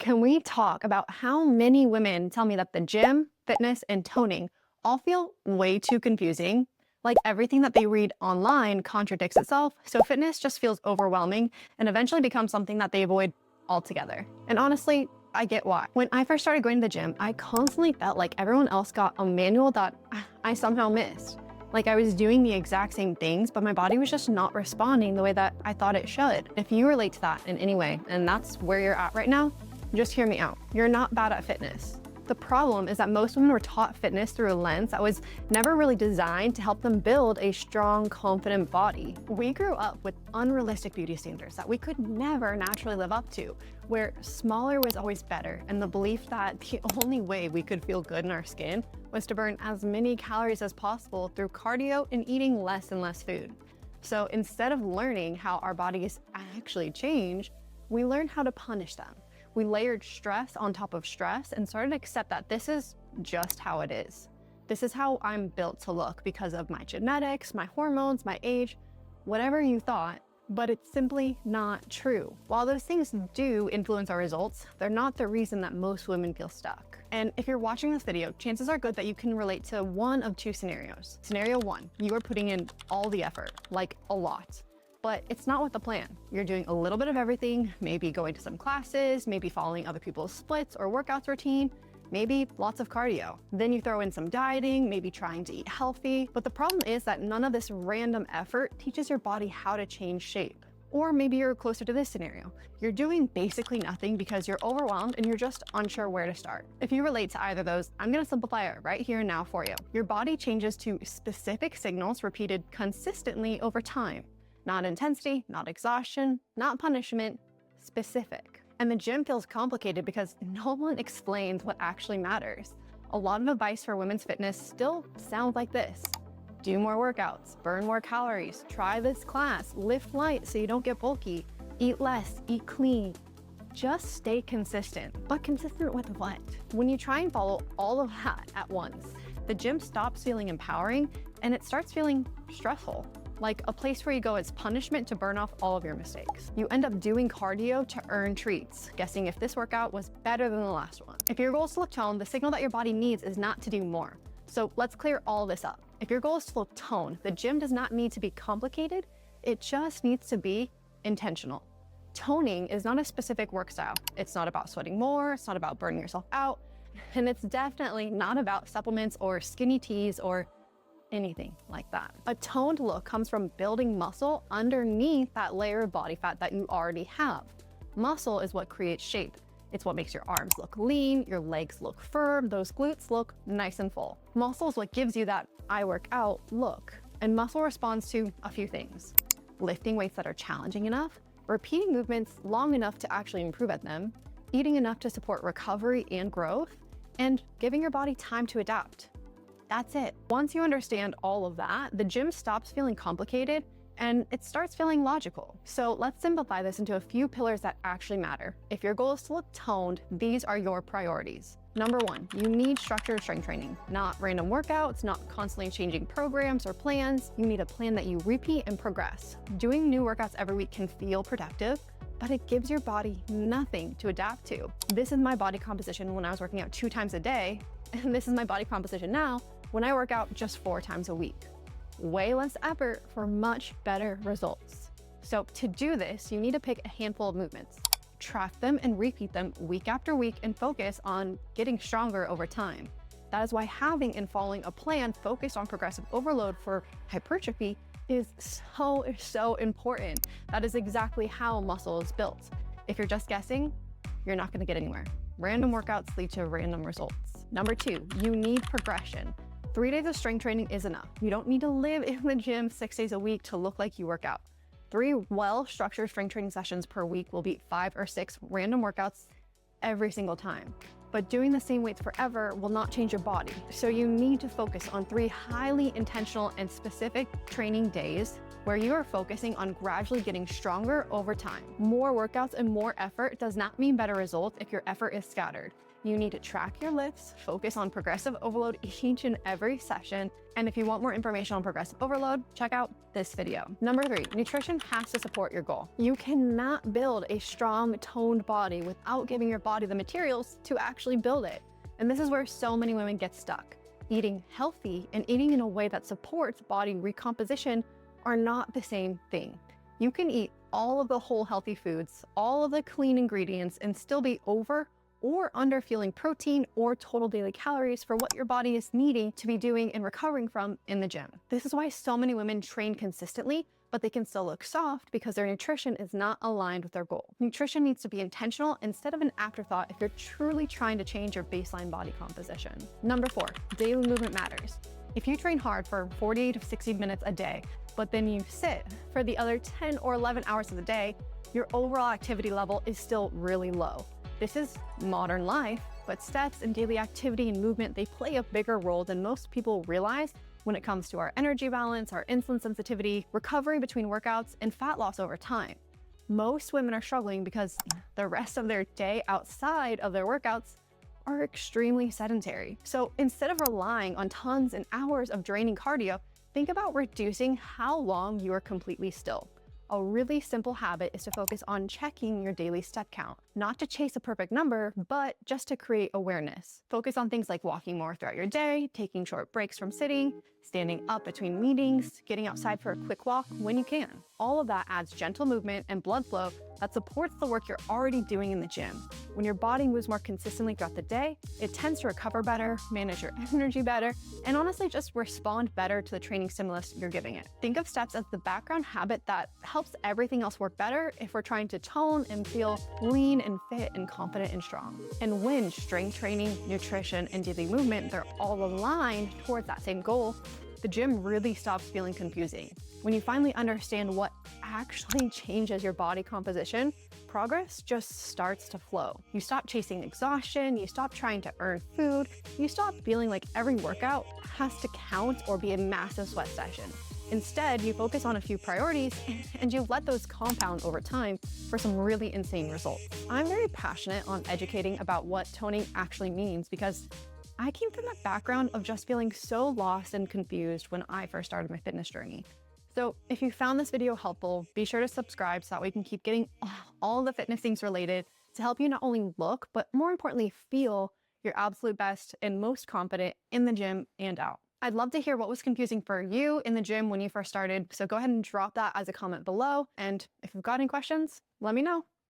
Can we talk about how many women tell me that the gym, fitness, and toning all feel way too confusing? Like everything that they read online contradicts itself, so fitness just feels overwhelming and eventually becomes something that they avoid altogether. And honestly, I get why. When I first started going to the gym, I constantly felt like everyone else got a manual that I somehow missed. Like I was doing the exact same things, but my body was just not responding the way that I thought it should. If you relate to that in any way, and that's where you're at right now, just hear me out. You're not bad at fitness. The problem is that most women were taught fitness through a lens that was never really designed to help them build a strong, confident body. We grew up with unrealistic beauty standards that we could never naturally live up to, where smaller was always better, and the belief that the only way we could feel good in our skin was to burn as many calories as possible through cardio and eating less and less food. So instead of learning how our bodies actually change, we learned how to punish them. We layered stress on top of stress and started to accept that this is just how it is. This is how I'm built to look because of my genetics, my hormones, my age, whatever you thought, but it's simply not true. While those things do influence our results, they're not the reason that most women feel stuck. And if you're watching this video, chances are good that you can relate to one of two scenarios. Scenario one, you are putting in all the effort, like a lot. But it's not with the plan. You're doing a little bit of everything, maybe going to some classes, maybe following other people's splits or workouts routine, maybe lots of cardio. Then you throw in some dieting, maybe trying to eat healthy. But the problem is that none of this random effort teaches your body how to change shape. Or maybe you're closer to this scenario. You're doing basically nothing because you're overwhelmed and you're just unsure where to start. If you relate to either of those, I'm gonna simplify it right here and now for you. Your body changes to specific signals repeated consistently over time. Not intensity, not exhaustion, not punishment, specific. And the gym feels complicated because no one explains what actually matters. A lot of advice for women's fitness still sounds like this. Do more workouts, burn more calories, try this class, lift light so you don't get bulky, eat less, eat clean. Just stay consistent. But consistent with what? When you try and follow all of that at once, the gym stops feeling empowering and it starts feeling stressful. Like a place where you go as punishment to burn off all of your mistakes. You end up doing cardio to earn treats, guessing if this workout was better than the last one. If your goal is to look toned, the signal that your body needs is not to do more. So let's clear all this up. If your goal is to look toned, the gym does not need to be complicated, it just needs to be intentional. Toning is not a specific work style. It's not about sweating more, it's not about burning yourself out, and it's definitely not about supplements or skinny teas or anything like that. A toned look comes from building muscle underneath that layer of body fat that you already have. Muscle is what creates shape. It's what makes your arms look lean, your legs look firm, those glutes look nice and full. Muscle is what gives you that I work out look. And muscle responds to a few things. Lifting weights that are challenging enough, repeating movements long enough to actually improve at them, eating enough to support recovery and growth, and giving your body time to adapt. That's it. Once you understand all of that, the gym stops feeling complicated and it starts feeling logical. So let's simplify this into a few pillars that actually matter. If your goal is to look toned, these are your priorities. Number one, you need structured strength training, not random workouts, not constantly changing programs or plans. You need a plan that you repeat and progress. Doing new workouts every week can feel productive, but it gives your body nothing to adapt to. This is my body composition when I was working out 2 times a day, and this is my body composition now when I work out just 4 times a week. Way less effort for much better results. So to do this, you need to pick a handful of movements, track them and repeat them week after week and focus on getting stronger over time. That is why having and following a plan focused on progressive overload for hypertrophy is so important. That is exactly how muscle is built. If you're just guessing, you're not gonna get anywhere. Random workouts lead to random results. Number 2, you need progression. 3 days of strength training is enough. You don't need to live in the gym 6 days a week to look like you work out. 3 well-structured strength training sessions per week will beat 5 or 6 random workouts every single time. But doing the same weights forever will not change your body. So you need to focus on 3 highly intentional and specific training days where you are focusing on gradually getting stronger over time. More workouts and more effort does not mean better results if your effort is scattered. You need to track your lifts, focus on progressive overload each and every session. And if you want more information on progressive overload, check out this video. Number 3, nutrition has to support your goal. You cannot build a strong, toned body without giving your body the materials to actually build it. And this is where so many women get stuck. Eating healthy and eating in a way that supports body recomposition are not the same thing. You can eat all of the whole healthy foods, all of the clean ingredients, and still be over or under fueling protein or total daily calories for what your body is needing to be doing and recovering from in the gym. This is why so many women train consistently, but they can still look soft because their nutrition is not aligned with their goal. Nutrition needs to be intentional instead of an afterthought if you're truly trying to change your baseline body composition. Number 4, daily movement matters. If you train hard for 40 to 60 minutes a day, but then you sit for the other 10 or 11 hours of the day, your overall activity level is still really low. This is modern life, but steps and daily activity and movement, they play a bigger role than most people realize when it comes to our energy balance, our insulin sensitivity, recovery between workouts, and fat loss over time. Most women are struggling because the rest of their day outside of their workouts are extremely sedentary. So instead of relying on tons and hours of draining cardio, think about reducing how long you are completely still. A really simple habit is to focus on checking your daily step count, not to chase a perfect number, but just to create awareness. Focus on things like walking more throughout your day, taking short breaks from sitting, standing up between meetings, getting outside for a quick walk when you can. All of that adds gentle movement and blood flow that supports the work you're already doing in the gym. When your body moves more consistently throughout the day, it tends to recover better, manage your energy better, and honestly just respond better to the training stimulus you're giving it. Think of steps as the background habit that helps everything else work better if we're trying to tone and feel lean and fit and confident and strong. And when strength training, nutrition, and daily movement, they're all aligned towards that same goal, the gym really stops feeling confusing. When you finally understand what actually changes your body composition, progress just starts to flow. You stop chasing exhaustion, you stop trying to earn food, you stop feeling like every workout has to count or be a massive sweat session. Instead, you focus on a few priorities and you let those compound over time for some really insane results. I'm very passionate on educating about what toning actually means because I came from that background of just feeling so lost and confused when I first started my fitness journey. So if you found this video helpful, be sure to subscribe so that we can keep getting all the fitness things related to help you not only look, but more importantly, feel your absolute best and most confident in the gym and out. I'd love to hear what was confusing for you in the gym when you first started. So go ahead and drop that as a comment below. And if you've got any questions, let me know.